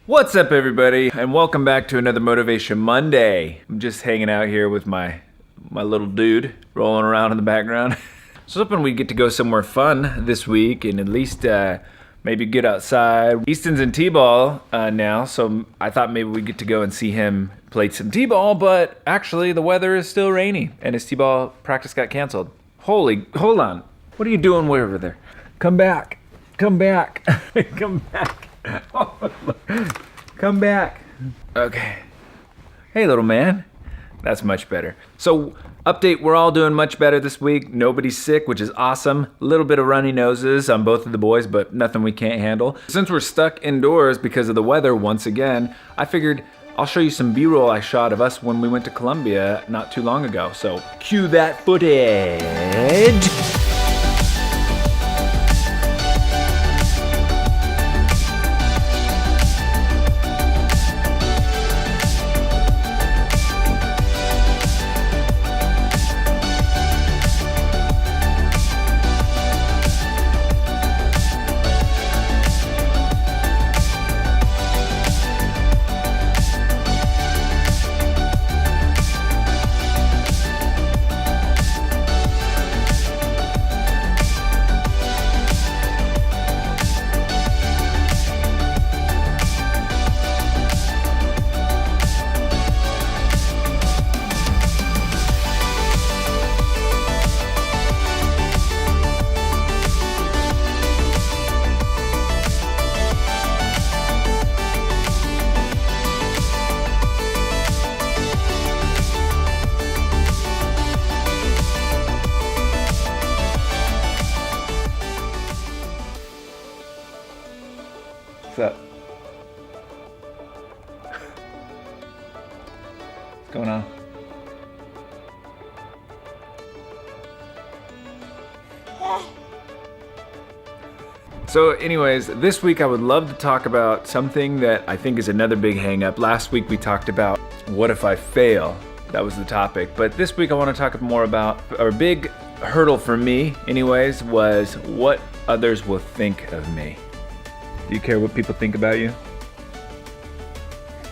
What's up, everybody, and welcome back to another Motivation Monday. I'm just hanging out here with my little dude rolling around in the background. So hoping we get to go somewhere fun this week and at least maybe get outside. Easton's in t-ball now, so I thought maybe we'd get to go and see him play some t-ball, but actually the weather is still rainy and his t-ball practice got canceled. Hold on. What are you doing way over there? Come back. Come back. Come back. Come back. Okay. Hey, little man. That's much better. So, update, we're all doing much better this week. Nobody's sick, which is awesome. A little bit of runny noses on both of the boys, but nothing we can't handle. Since we're stuck indoors because of the weather once again, I figured I'll show you some B-roll I shot of us when we went to Colombia not too long ago. So, cue that footage. What's up? What's going on? So anyways, this week I would love to talk about something that I think is another big hang up. Last week we talked about what if I fail? That was the topic. But this week I want to talk more about a big hurdle for me anyways was what others will think of me. Do you care what people think about you?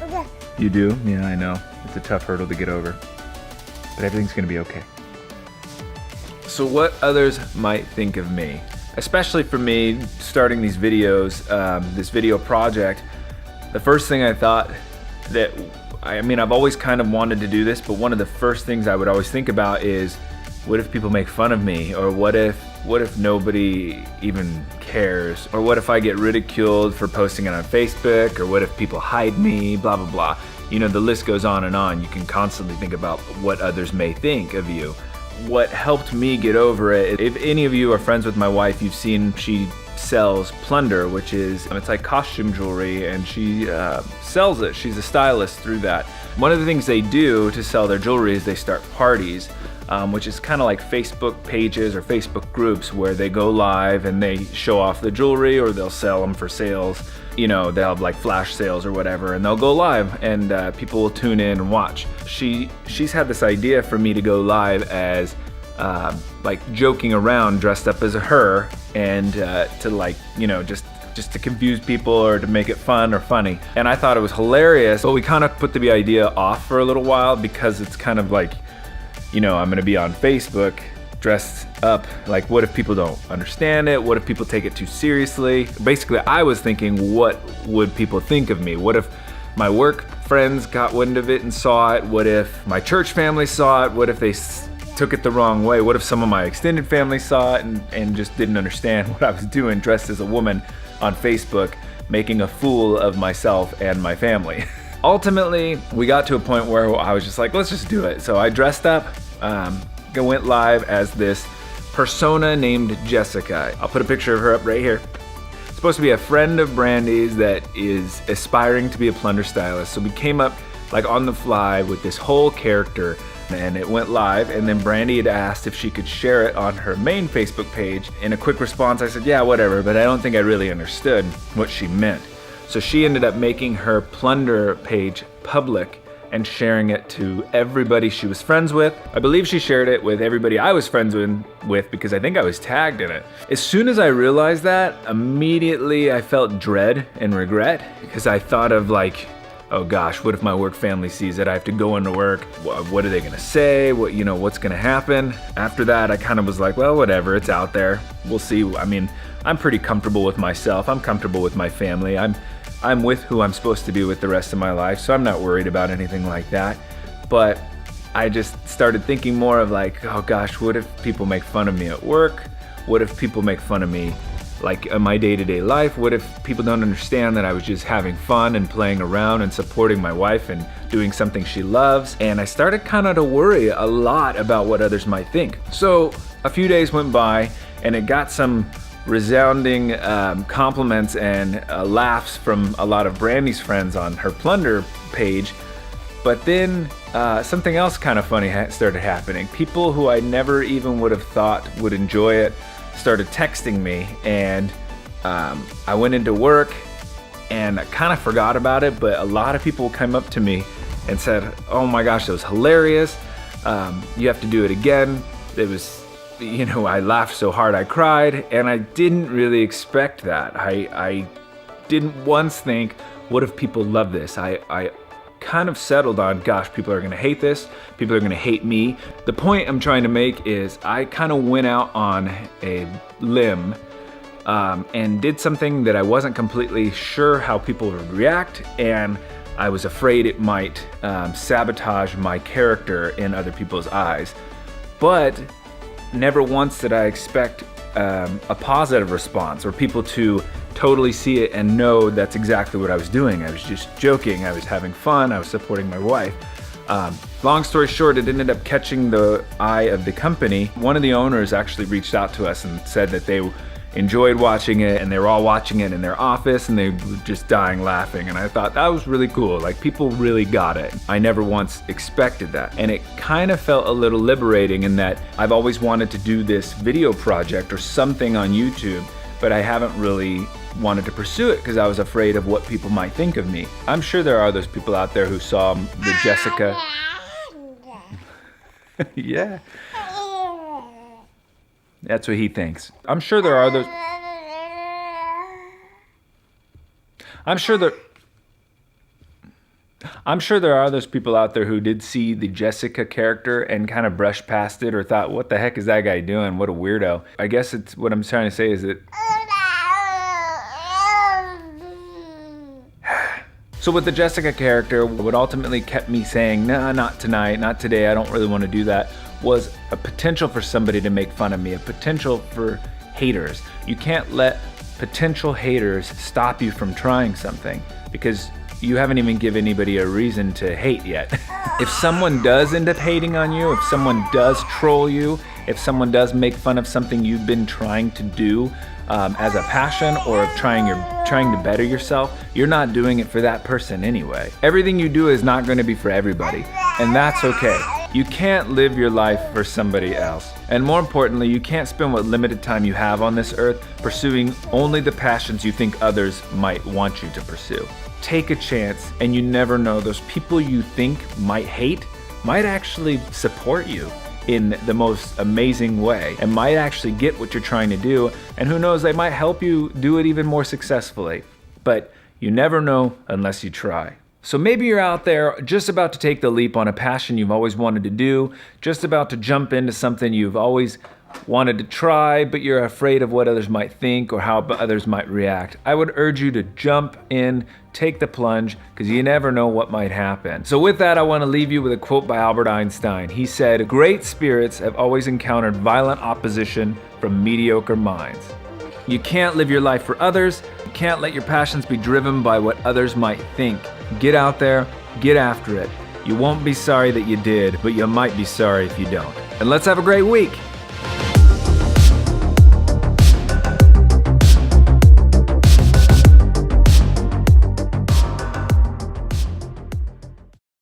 Okay. You do? Yeah, I know. It's a tough hurdle to get over. But everything's gonna be okay. So what others might think of me, especially for me starting these videos, this video project, the first thing I thought that, I've always kind of wanted to do this, but one of the first things I would always think about is, what if people make fun of me? Or what if nobody even cares? Or what if I get ridiculed for posting it on Facebook? Or what if people hide me? Blah, blah, blah. You know, the list goes on and on. You can constantly think about what others may think of you. What helped me get over it, if any of you are friends with my wife, you've seen she sells plunder, which is, it's like costume jewelry, and she sells it. She's a stylist through that. One of the things they do to sell their jewelry is they start parties. Which is kind of like Facebook pages or Facebook groups where they go live and they show off the jewelry, or they'll sell them for sales. You know, they'll have like flash sales or whatever, and they'll go live and people will tune in and watch. She's had this idea for me to go live as like joking around dressed up as her, and to like, you know, just to confuse people or to make it fun or funny. And I thought it was hilarious, but we kind of put the idea off for a little while because it's kind of like, you know, I'm gonna be on Facebook dressed up. Like, what if people don't understand it? What if people take it too seriously? Basically, I was thinking, what would people think of me? What if my work friends got wind of it and saw it? What if my church family saw it? What if they took it the wrong way? What if some of my extended family saw it and just didn't understand what I was doing dressed as a woman on Facebook, making a fool of myself and my family? Ultimately, we got to a point where I was just like, let's just do it. So I dressed up, went live as this persona named Jessica. I'll put a picture of her up right here. It's supposed to be a friend of Brandy's that is aspiring to be a plunder stylist. So we came up like on the fly with this whole character, and it went live, and then Brandy had asked if she could share it on her main Facebook page. In a quick response, I said, yeah, whatever, but I don't think I really understood what she meant. So she ended up making her plunder page public and sharing it to everybody she was friends with. I believe she shared it with everybody I was friends with because I think I was tagged in it. As soon as I realized that, immediately I felt dread and regret because I thought of like, oh gosh, what if my work family sees it? I have to go into work. What are they gonna say? What's gonna happen? After that, I kind of was like, well, whatever, it's out there. We'll see. I mean, I'm pretty comfortable with myself. I'm comfortable with my family. I'm with who I'm supposed to be with the rest of my life, so I'm not worried about anything like that. But I just started thinking more of like, oh gosh, what if people make fun of me at work? What if people make fun of me like in my day-to-day life? What if people don't understand that I was just having fun and playing around and supporting my wife and doing something she loves? And I started kind of to worry a lot about what others might think. So a few days went by and it got some resounding compliments and laughs from a lot of Brandy's friends on her Plunder page. But then something else kind of funny started happening. People who I never even would have thought would enjoy it started texting me, and I went into work and I kind of forgot about it, but a lot of people came up to me and said, oh my gosh, that was hilarious. You have to do it again. It was, I laughed so hard I cried, and I didn't really expect that. I didn't once think, what if people love this? I kind of settled on, gosh, people are gonna hate this, people are gonna hate me. The point I'm trying to make is I kind of went out on a limb and did something that I wasn't completely sure how people would react, and I was afraid it might sabotage my character in other people's eyes. But never once did I expect a positive response or people to totally see it and know that's exactly what I was doing. I was just joking, I was having fun, I was supporting my wife. Long story short, it ended up catching the eye of the company. One of the owners actually reached out to us and said that they enjoyed watching it, and they were all watching it in their office and they were just dying laughing. And I thought that was really cool. Like, people really got it. I never once expected that. And it kind of felt a little liberating in that I've always wanted to do this video project or something on YouTube, but I haven't really wanted to pursue it because I was afraid of what people might think of me. I'm sure there are those people out there who saw the Jessica. Yeah. That's what he thinks. I'm sure there are those. I'm sure there are those people out there who did see the Jessica character and kind of brushed past it or thought, what the heck is that guy doing? What a weirdo. I guess it's what I'm trying to say is that. So with the Jessica character, what ultimately kept me saying, nah, not tonight, not today, I don't really want to do that, was a potential for somebody to make fun of me, a potential for haters. You can't let potential haters stop you from trying something because you haven't even given anybody a reason to hate yet. If someone does end up hating on you, if someone does troll you, if someone does make fun of something you've been trying to do as a passion or trying to better yourself, you're not doing it for that person anyway. Everything you do is not going to be for everybody, and that's okay. You can't live your life for somebody else. And more importantly, you can't spend what limited time you have on this earth pursuing only the passions you think others might want you to pursue. Take a chance, and you never know, those people you think might hate might actually support you in the most amazing way and might actually get what you're trying to do, and who knows, they might help you do it even more successfully. But you never know unless you try. So maybe you're out there just about to take the leap on a passion you've always wanted to do, just about to jump into something you've always wanted to try, but you're afraid of what others might think or how others might react. I would urge you to jump in, take the plunge, because you never know what might happen. So with that, I want to leave you with a quote by Albert Einstein. He said, "Great spirits have always encountered violent opposition from mediocre minds." You can't live your life for others. You can't let your passions be driven by what others might think. Get out there, get after it. You won't be sorry that you did, but you might be sorry if you don't. And let's have a great week.